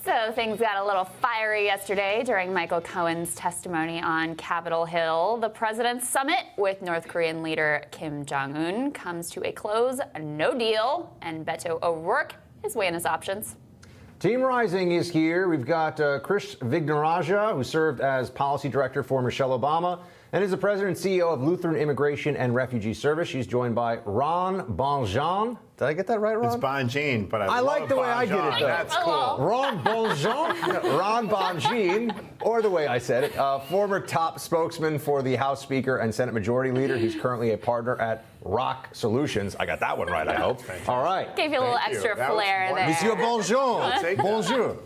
So things got a little fiery yesterday during Michael Cohen's testimony on Capitol Hill. The president's summit with North Korean leader Kim Jong-un comes to a close, no deal, and Beto O'Rourke is weighing his options. Team Rising is here. We've got Krish Vignaraja, who served as policy director for Michelle Obama and is the president and CEO of Lutheran Immigration and Refugee Service. She's joined by Ron Bonjean. Did I get that right, Ron? It's Bonjean, but I like the way I did it, though. That's cool. Ron Bonjean, Ron Bonjean, or the way I said it, former top spokesman for the House Speaker and Senate Majority Leader. He's currently a partner at Rock Solutions. I got that one right, I hope. All right. Gave you a little extra flair there. Monsieur Bonjean. Bonjour.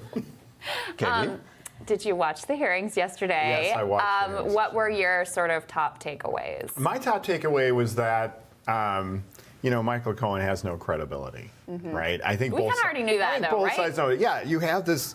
Did you watch the hearings yesterday? Yes, I watched the hearings. What were your sort of top takeaways? My top takeaway was that, Michael Cohen has no credibility, right? I think we kind of already knew that, though, both right? sides know it. Yeah, you have this,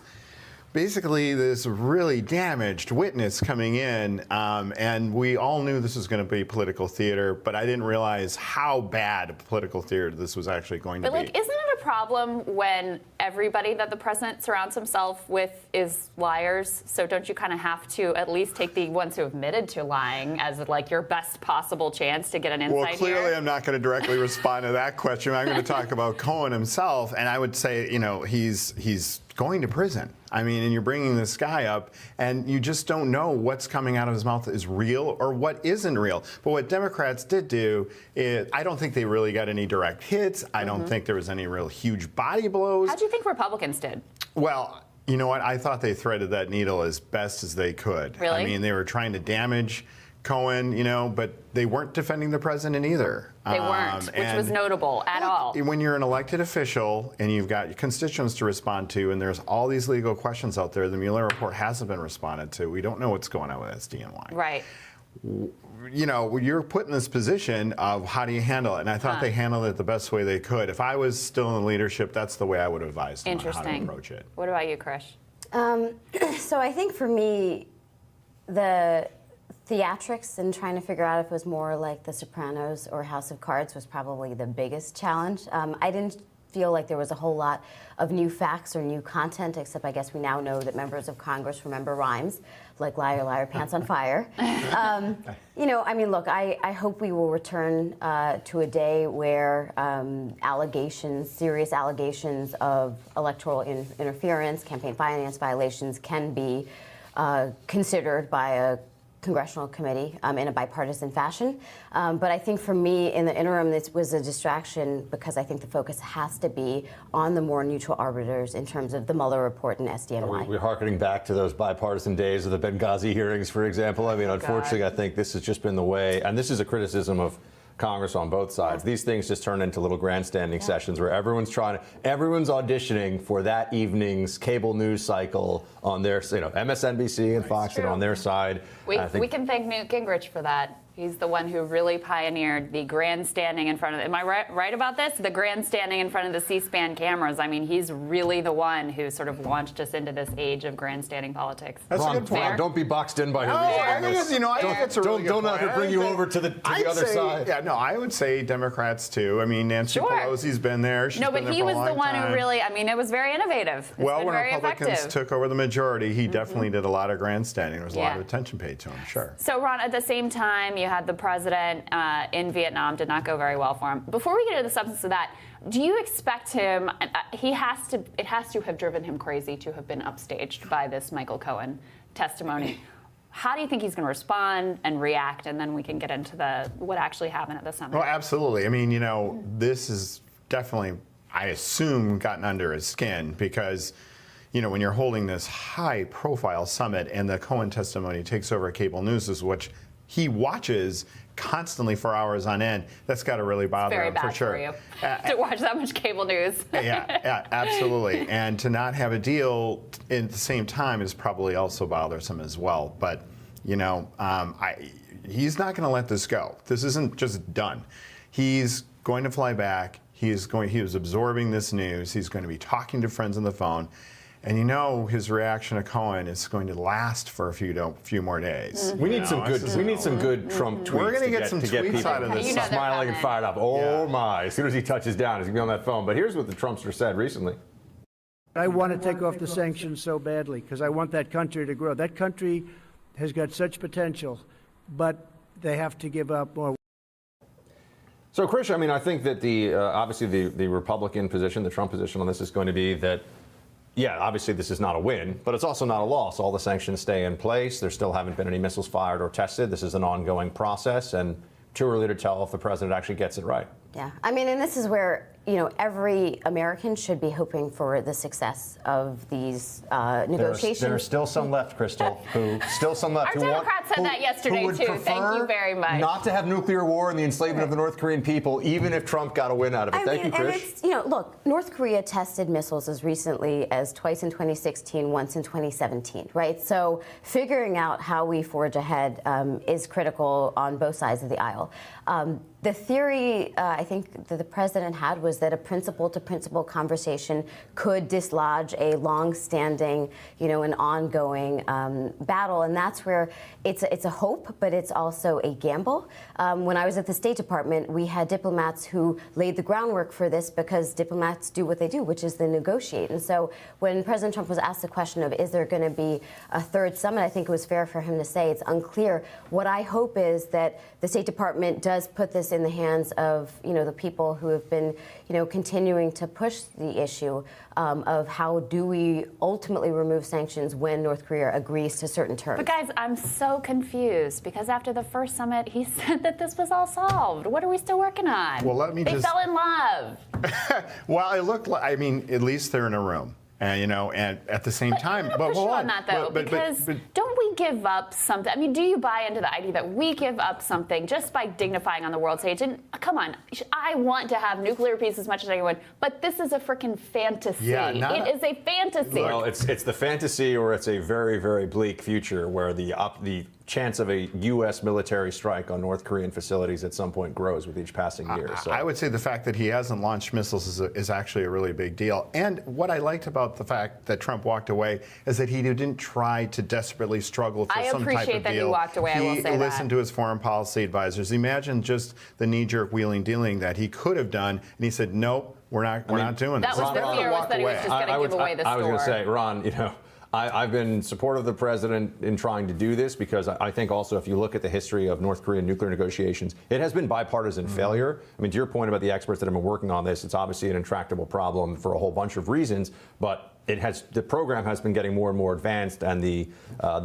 basically this really damaged witness coming in, and we all knew this was going to be political theater, but I didn't realize how bad political theater this was actually going to be. But, isn't it a problem when everybody that the president surrounds himself with is liars? So don't you kind of have to at least take the ones who admitted to lying as your best possible chance to get an insight Well, clearly here? I'm not going to directly respond to that question. I'm going to talk about Cohen himself, and I would say, he's going to prison. I mean, and you're bringing this guy up, and you just don't know what's coming out of his mouth is real or what isn't real. But what Democrats did do is, I don't think they really got any direct hits. I don't think there was any real huge body blows. How do you think Republicans did? Well, you know what? I thought they threaded that needle as best as they could. Really? I mean, they were trying to damage Cohen, but they weren't defending the president either. They weren't, which was notable at all. When you're an elected official and you've got your constituents to respond to, and there's all these legal questions out there, the Mueller report hasn't been responded to. We don't know what's going on with SDNY. Right. You're put in this position of how do you handle it, and I thought they handled it the best way they could. If I was still in leadership, that's the way I would advise them on how to approach it. What about you, Krish? So I think for me, the theatrics and trying to figure out if it was more like The Sopranos or House of Cards was probably the biggest challenge. I didn't feel like there was a whole lot of new facts or new content, except I guess we now know that members of Congress remember rhymes, like liar, liar, pants on fire. Look, I hope we will return to a day where serious allegations of electoral interference, campaign finance violations can be considered by a congressional committee in a bipartisan fashion. But I think for me, in the interim, this was a distraction because I think the focus has to be on the more neutral arbiters in terms of the Mueller report and SDNY. We're hearkening back to those bipartisan days of the Benghazi hearings, for example. I mean, unfortunately, I think this has just been the way, and this is a criticism of Congress on both sides. These things just turn into little grandstanding sessions where everyone's auditioning for that evening's cable news cycle on their, MSNBC and Fox and on their side. We can thank Newt Gingrich for that. He's the one who really pioneered the grandstanding in front of, am I right about this? The grandstanding in front of the C-SPAN cameras. I mean, he's really the one who sort of launched us into this age of grandstanding politics. That's a good point. Don't be boxed in by her. I think it's a really good Don't let her bring you over to the other side. Yeah, no, I would say Democrats too. I mean, Nancy Pelosi's been there. She's been there he for a was the long one time. who really, it was very innovative. When very Republicans effective. took over the majority, he definitely did a lot of grandstanding. There was a lot of attention paid to him, sure. So, Ron, at the same time, you had the president in Vietnam. Did not go very well for him. Before we get into the substance of that, do you expect him? It has to have driven him crazy to have been upstaged by this Michael Cohen testimony. How do you think he's going to respond and react? And then we can get into what actually happened at the summit. Well, absolutely. I mean, this is definitely, I assume, gotten under his skin because, when you're holding this high-profile summit and the Cohen testimony takes over cable news, which he watches constantly for hours on end, that's got to really bother him for sure. Very bad for you to watch that much cable news. yeah, absolutely. And to not have a deal at the same time is probably also bothersome as well. But, he's not going to let this go. This isn't just done. He's going to fly back. He was absorbing this news. He's going to be talking to friends on the phone. And his reaction to Cohen is going to last for a few more days. We need some good Trump tweets. We're going to get some tweets people out of this. Smiling and fired up. Oh my! As soon as he touches down, he's going to be on that phone. But here's what the Trumpster said recently. I want to take off the sanctions so badly because I want that country to grow. That country has got such potential, but they have to give up more. So, Krish, I mean, I think that obviously the Republican position, the Trump position on this is going to be that, yeah, obviously this is not a win, but it's also not a loss. All the sanctions stay in place. There still haven't been any missiles fired or tested. This is an ongoing process, and too early to tell if the president actually gets it right. Yeah, I mean, and this is where, every American should be hoping for the success of these negotiations. There are still some left, Crystal, Our Democrats said that yesterday, too. Thank you very much. Not to have nuclear war and the enslavement of the North Korean people, even if Trump got a win out of it. Thank you, Krish. And look, North Korea tested missiles as recently as twice in 2016, once in 2017, right? So figuring out how we forge ahead is critical on both sides of the aisle. The theory I think that the president had was that a principle-to-principle conversation could dislodge a long-standing, an ongoing battle, and that's where it's a hope, but it's also a gamble. When I was at the State Department, we had diplomats who laid the groundwork for this because diplomats do what they do, which is they negotiate. And so when President Trump was asked the question of is there going to be a third summit, I think it was fair for him to say it's unclear. What I hope is that the State Department does put this in the hands of the people who have been continuing to push the issue of how do we ultimately remove sanctions when North Korea agrees to certain terms. But guys, I'm so confused because after the first summit, he said that this was all solved. What are we still working on? Well, they fell in love. Well, it looked like, at least they're in a room. And at the same time, I'm push you on that though, because don't we give up something? I mean, do you buy into the idea that we give up something just by dignifying on the world stage? And come on, I want to have nuclear peace as much as anyone, but this is a freaking fantasy. Yeah, it is a fantasy. Well, it's the fantasy, or it's a very, very bleak future where the chance of a U.S. military strike on North Korean facilities at some point grows with each passing year. So I would say the fact that he hasn't launched missiles is actually a really big deal. And what I liked about the fact that Trump walked away is that he didn't try to desperately struggle for some type of deal. I appreciate that he walked away, I will say that. He listened to his foreign policy advisors. Imagine just the knee-jerk wheeling dealing that he could have done, and he said, nope, we're not doing this. That was the fear, was that he was just going to give away the store. I was going to say, Ron, I've been supportive of the president in trying to do this because I think also if you look at the history of North Korean nuclear negotiations, it has been bipartisan failure. I mean, to your point about the experts that have been working on this, it's obviously an intractable problem for a whole bunch of reasons, but the program has been getting more and more advanced, and the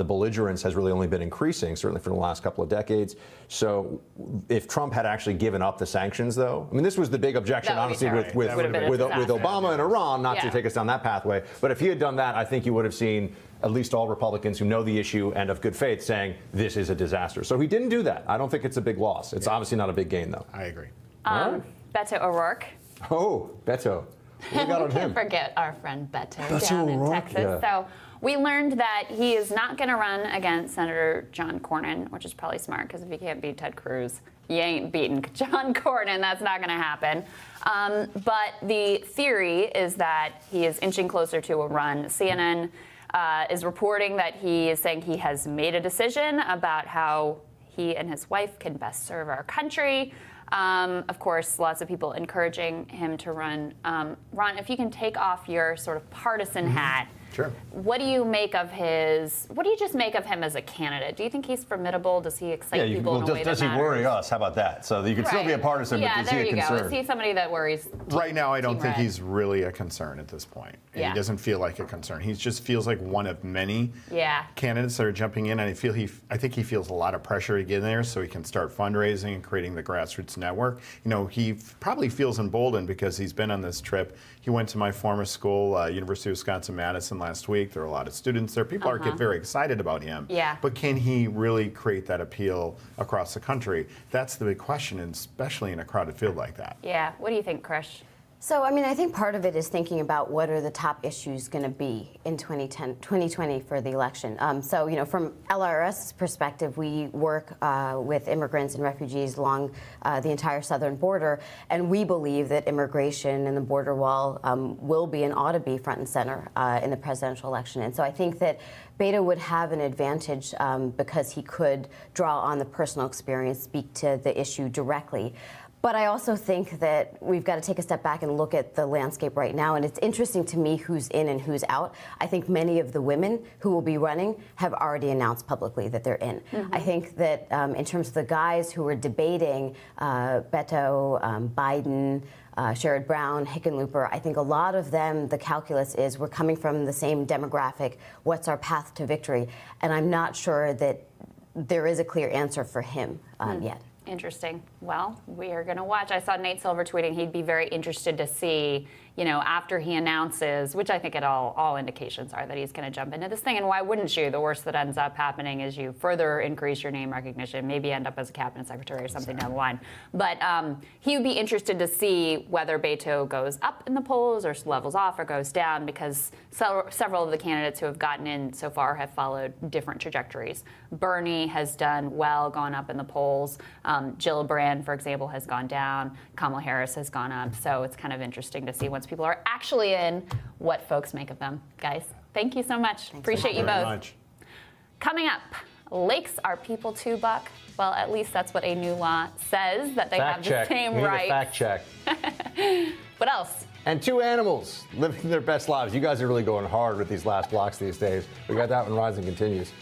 belligerence has really only been increasing, certainly for the last couple of decades. So if Trump had actually given up the sanctions, though, I mean, this was the big objection, honestly, with Obama and Iran, not to take us down that pathway. But if he had done that, I think you would have seen at least all Republicans who know the issue and of good faith saying this is a disaster. So he didn't do that. I don't think it's a big loss. It's obviously not a big gain, though. I agree. Beto O'Rourke. Oh, Beto. We got on him. Can't forget our friend Beto down in Texas. Yeah. So we learned that he is not going to run against Senator John Cornyn, which is probably smart because if you can't beat Ted Cruz, you ain't beating John Cornyn. That's not going to happen. But the theory is that he is inching closer to a run. CNN is reporting that he is saying he has made a decision about how he and his wife can best serve our country. Of course, lots of people encouraging him to run. Ron, if you can take off your sort of partisan hat, Sure. What do you make of what do you just make of him as a candidate? Do you think he's formidable? Does he excite people in a way that does he worry us? How about that? So you can still be a partisan, but is he a concern? Is he somebody that worries? Right now, I don't think he's really a concern at this point. Yeah. He doesn't feel like a concern. He just feels like one of many candidates that are jumping in, and I think he feels a lot of pressure to get in there so he can start fundraising and creating the grassroots network. He probably feels emboldened because he's been on this trip. He went to my former school, University of Wisconsin-Madison, last week. There are a lot of students there. People get very excited about him. Yeah. But can he really create that appeal across the country? That's the big question, and especially in a crowded field like that. Yeah. What do you think, Krish? So, I think part of it is thinking about what are the top issues going to be in 2020 for the election. So, from LRS's perspective, we work with immigrants and refugees along the entire southern border, and we believe that immigration and the border wall will be and ought to be front and center in the presidential election. And so I think that Beto would have an advantage because he could draw on the personal experience, speak to the issue directly. But I also think that we've got to take a step back and look at the landscape right now. And it's interesting to me who's in and who's out. I think many of the women who will be running have already announced publicly that they're in. I think that in terms of the guys who were debating Beto, Biden, Sherrod Brown, Hickenlooper, I think a lot of them, the calculus is we're coming from the same demographic. What's our path to victory? And I'm not sure that there is a clear answer for him yet. Interesting. Well, we are going to watch. I saw Nate Silver tweeting he'd be very interested to see, after he announces, which I think all indications are that he's going to jump into this thing. And why wouldn't you? The worst that ends up happening is you further increase your name recognition, maybe end up as a cabinet secretary or something down the line. But he would be interested to see whether Beto goes up in the polls or levels off or goes down, because several of the candidates who have gotten in so far have followed different trajectories. Bernie has done well, gone up in the polls. Gillibrand, for example, has gone down. Kamala Harris has gone up. So it's kind of interesting to see once people are actually in what folks make of them. Guys, thank you so much. Appreciate you both. Much. Coming up, lakes are people too, Buck. Well, at least that's what a new law says, that they have the same We need a rights. fact check. What else? And 2 animals living their best lives. You guys are really going hard with these last blocks these days. We got that one. Rising continues.